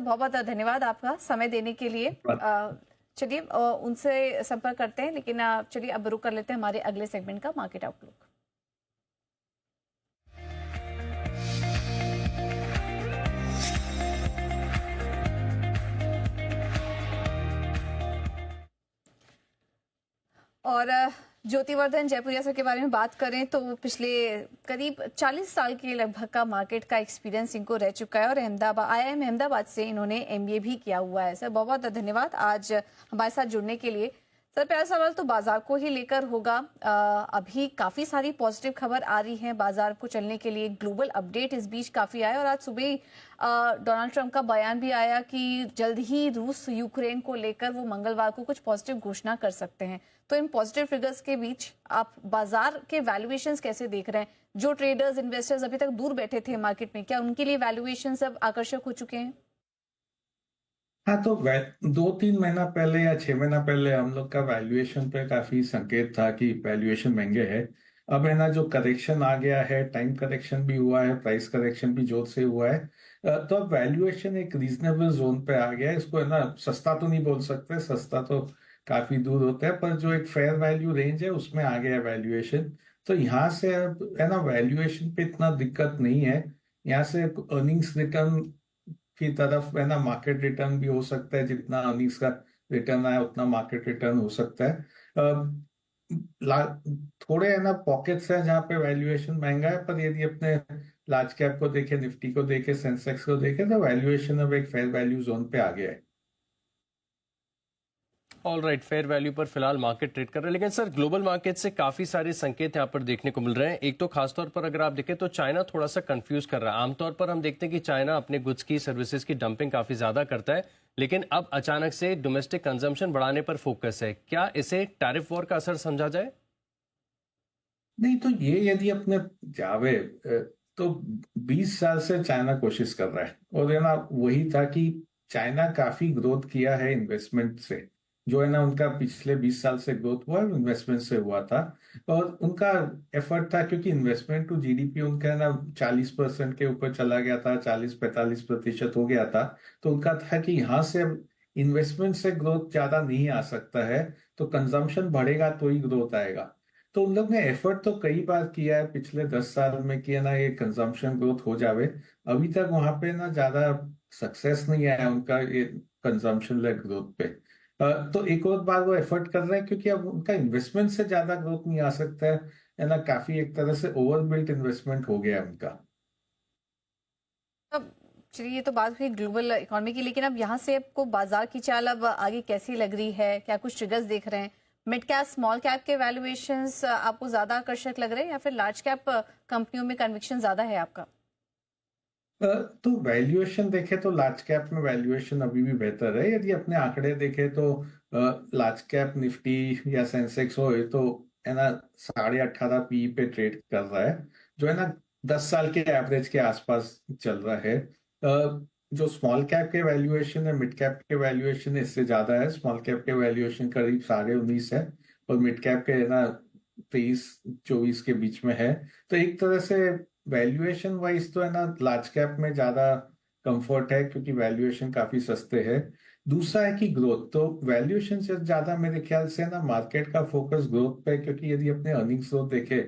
बहुत बहुत धन्यवाद आपका समय देने के लिए। चलिए उनसे संपर्क करते हैं, लेकिन चलिए अब रुक कर लेते हैं हमारे अगले सेगमेंट का, मार्केट आउटलुक। और ज्योतिवर्धन जयपुरिया सर के बारे में बात करें तो पिछले करीब 40 साल के लगभग का मार्केट का एक्सपीरियंस इनको रह चुका है और IIM अहमदाबाद से इन्होंने MBA भी किया हुआ है। सर बहुत बहुत धन्यवाद आज हमारे साथ जुड़ने के लिए। सर पहला सवाल तो बाजार को ही लेकर होगा। अभी काफी सारी पॉजिटिव खबर आ रही है बाजार को चलने के लिए। ग्लोबल अपडेट इस बीच काफी आया और आज सुबह ही डोनाल्ड ट्रंप का बयान भी आया कि जल्द ही रूस यूक्रेन को लेकर वो मंगलवार को कुछ पॉजिटिव घोषणा कर सकते हैं। तो इन पॉजिटिव फिगर्स के बीच आप बाजार के वैल्यूएशंस कैसे देख रहे हैं? जो ट्रेडर्स इन्वेस्टर्स अभी तक दूर बैठे थे मार्केट में, क्या उनके लिए वैल्यूएशंस अब आकर्षक हो चुके हैं? हाँ, तो 2-3 महीना पहले या 6 महीना पहले हम लोग का वैल्यूएशन पे काफी संकेत था कि वैल्यूएशन महंगे है। अब है ना, जो करेक्शन आ गया है, टाइम करेक्शन भी हुआ है, प्राइस करेक्शन भी जोर से हुआ है। तो अब वैल्यूएशन एक रीजनेबल जोन पे आ गया है। इसको है ना, सस्ता तो नहीं बोल सकते, सस्ता तो काफी दूर होता है, पर जो एक फेयर वैल्यू रेंज है उसमें आ गया है वैल्यूएशन। तो यहाँ से अब है ना, वैल्यूएशन पे इतना दिक्कत नहीं है। यहाँ से अर्निंग्स रिटर्न की तरफ है ना, मार्केट रिटर्न भी हो सकता है। जितना अर्निंग्स का रिटर्न आया उतना मार्केट रिटर्न हो सकता है। थोड़े है ना पॉकेट्स हैं जहाँ पे वैल्यूएशन महंगा है, पर यदि अपने लार्ज कैप को देखे, निफ्टी को देखे, सेंसेक्स को देखे, तो वैल्यूएशन अब एक फेयर वैल्यू जोन पे आ गया है। ऑल राइट, फेयर वैल्यू पर फिलहाल मार्केट ट्रेड कर रहे हैं। लेकिन सर ग्लोबल मार्केट से काफी सारे संकेत यहाँ पर देखने को मिल रहे हैं। एक तो खासतौर पर अगर आप देखें तो चाइना थोड़ा सा कंफ्यूज कर रहा है। आमतौर पर हम देखते हैं कि चाइना अपने गुड्स की, सर्विसेज की डंपिंग काफी ज्यादा करता है, लेकिन अब अचानक से डोमेस्टिक कंजम्पशन बढ़ाने पर फोकस है। क्या इसे टैरिफ वॉर का असर समझा जाए? नहीं, तो ये यदि अपने जावे तो 20 साल से चाइना कोशिश कर रहा है, और है ना वही था कि चाइना काफी ग्रोथ किया है इन्वेस्टमेंट से। जो है ना, उनका पिछले 20 साल से ग्रोथ हुआ है, इन्वेस्टमेंट से हुआ था। और उनका एफर्ट था, क्योंकि इन्वेस्टमेंट टू जीडीपी उनका है ना 40% के ऊपर चला गया था, 40-45% हो गया था। तो उनका था कि यहाँ से इन्वेस्टमेंट से ग्रोथ ज्यादा नहीं आ सकता है, तो कंजम्पशन बढ़ेगा तो ही ग्रोथ आएगा। तो उन लोग ने एफर्ट तो कई बार किया है पिछले 10 साल में कि है ना ये कंजम्पशन ग्रोथ हो जावे। अभी तक वहां पे ना ज्यादा सक्सेस नहीं आया उनका ये कंजम्पशन लेड ग्रोथ पे। तो एक और बार वो एफर्ट कर रहे हैं, क्योंकि अब उनका इन्वेस्टमेंट से ज्यादा ग्रोथ नहीं आ सकता है ना। काफी एक तरह से ओवरबिल्ट इन्वेस्टमेंट हो गया है उनका। अब चलिए, ये तो बात हुई ग्लोबल इकोनॉमी की, लेकिन अब यहाँ से आपको बाजार की चाल अब आगे कैसी लग रही है? क्या कुछ ट्रिगर्स देख रहे हैं? मिड कैप, स्मॉल कैप के वैल्यूएशंस आपको ज्यादा आकर्षक लग रहे हैं या फिर लार्ज कैप कंपनियों में कन्विक्शन ज्यादा है आपका? तो वैल्यूएशन देखे तो लार्ज कैप में वैल्यूएशन अभी भी बेहतर है। यदि अपने आंकड़े देखे तो लार्ज कैप निफ्टी या सेंसेक्स हो, ये तो है ना 18.5 PE पे ट्रेड कर रहा है, जो है ना 10 साल के एवरेज के आसपास चल रहा है। जो स्मॉल कैप के वैल्यूएशन है, मिड कैप के वैल्यूएशन इससे ज्यादा है। स्मॉल कैप के वैल्यूएशन करीब 19.5 है, और मिड कैप के है ना 23-24 के बीच में है। तो एक तरह से वैल्यूएशन वाइज तो है ना लार्ज कैप में ज्यादा कंफर्ट है, क्योंकि वैल्यूएशन काफी सस्ते है। दूसरा है कि ग्रोथ, तो वैल्यूएशन से ज्यादा मेरे ख्याल से ना मार्केट का फोकस ग्रोथ पे है। क्योंकि यदि अपने अर्निंग्स ग्रोथ देखे,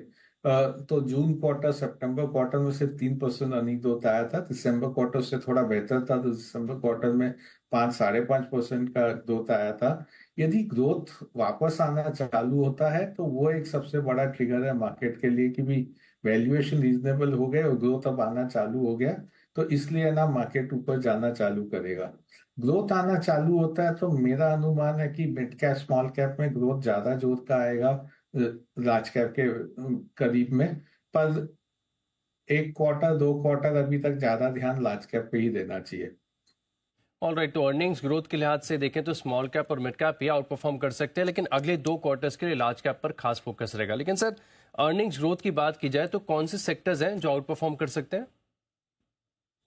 तो जून क्वार्टर, सितंबर क्वार्टर में सिर्फ 3% अर्निंग ग्रोथ आया था। दिसंबर क्वार्टर से थोड़ा बेहतर था, तो दिसंबर क्वार्टर में 5-5.5% का ग्रोथ आया था। यदि ग्रोथ वापस आना चालू होता है तो वो एक सबसे बड़ा ट्रिगर है मार्केट के लिए कि भी वैल्यूएशन रीजनेबल हो गए और ग्रोथ अब आना चालू हो गया। तो इसलिए ना मार्केट ऊपर जाना चालू करेगा। ग्रोथ आना चालू होता है तो मेरा अनुमान है कि मिड कैप, स्मॉल कैप में ग्रोथ ज्यादा जोर का आएगा लार्ज कैप के करीब में। पर एक क्वार्टर, 2 क्वार्टर अभी तक ज्यादा ध्यान लार्ज कैप पे ही देना चाहिए। ऑल राइट, तो अर्निंग्स ग्रोथ के लिहाज से देखें तो स्मॉल कैप और मिड कैप ये आउट परफॉर्म कर सकते हैं, लेकिन अगले 2 क्वार्टर्स के लिए लार्ज कैप पर खास फोकस रहेगा। लेकिन सर अर्निंग्स ग्रोथ की बात की जाए तो कौन से सेक्टर्स हैं जो आउट परफॉर्म कर सकते हैं?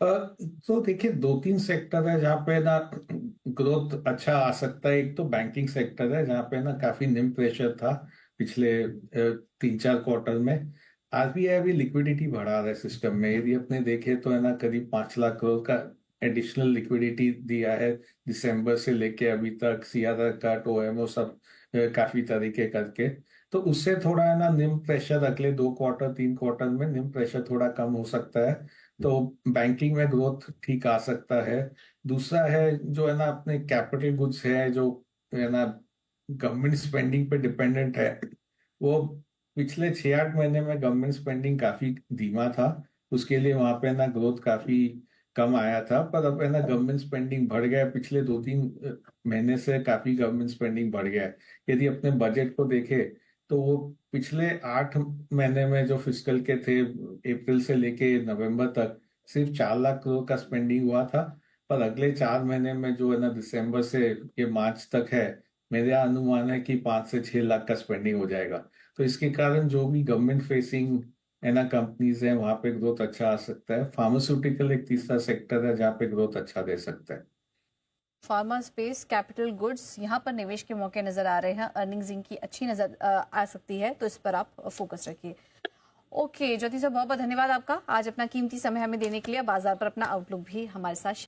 तो देखिए, 2-3 सेक्टर है जहाँ पे ना ग्रोथ अच्छा आ सकता है। एक तो बैंकिंग सेक्टर है, जहाँ पे ना काफी निम प्रेशर था पिछले 3-4 क्वार्टर में। आरबीआई अभी लिक्विडिटी बढ़ा रहा है सिस्टम में। यदि अपने देखे तो है ना करीब 5 लाख करोड़ का एडिशनल लिक्विडिटी दिया है दिसंबर से लेके अभी तक, सीआरआर कट, ओएमओ सब काफी तरीके करके, तो उससे थोड़ा है ना निम प्रेशर अगले 2 क्वार्टर 3 क्वार्टर में निम प्रेशर थोड़ा कम हो सकता है। तो बैंकिंग में ग्रोथ ठीक आ सकता है। दूसरा है जो है ना अपने कैपिटल गुड्स है जो है ना गवर्नमेंट स्पेंडिंग पे डिपेंडेंट है, वो पिछले 6-8 महीने में गवर्नमेंट स्पेंडिंग काफी धीमा था, उसके लिए वहां पे ना ग्रोथ काफी कम आया था। पर अब है ना गवर्नमेंट स्पेंडिंग बढ़ गया है, पिछले 2-3 महीने से काफी गवर्नमेंट स्पेंडिंग बढ़ गया है। यदि अपने बजट को देखे तो वो पिछले 8 महीने में जो फिस्कल के थे, अप्रैल से लेके नवंबर तक सिर्फ 4 लाख करोड़ का स्पेंडिंग हुआ था। पर अगले 4 महीने में जो है ना दिसंबर से ये मार्च तक है, मेरा अनुमान है कि 5 से 6 लाख का स्पेंडिंग हो जाएगा। तो इसके कारण जो भी गवर्नमेंट फेसिंग है ना कंपनीज है वहां पे ग्रोथ अच्छा आ सकता है। फार्मास्यूटिकल एक तीसरा सेक्टर है जहाँ पे ग्रोथ अच्छा दे सकता है। फार्मा स्पेस, कैपिटल गुड्स, यहाँ पर निवेश के मौके नजर आ रहे हैं। अर्निंग्स इनकी अच्छी नजर आ सकती है, तो इस पर आप फोकस रखिए। ओके ज्योति साहब, बहुत बहुत धन्यवाद आपका आज अपना कीमती समय हमें देने के लिए, बाजार पर अपना आउटलुक भी हमारे साथ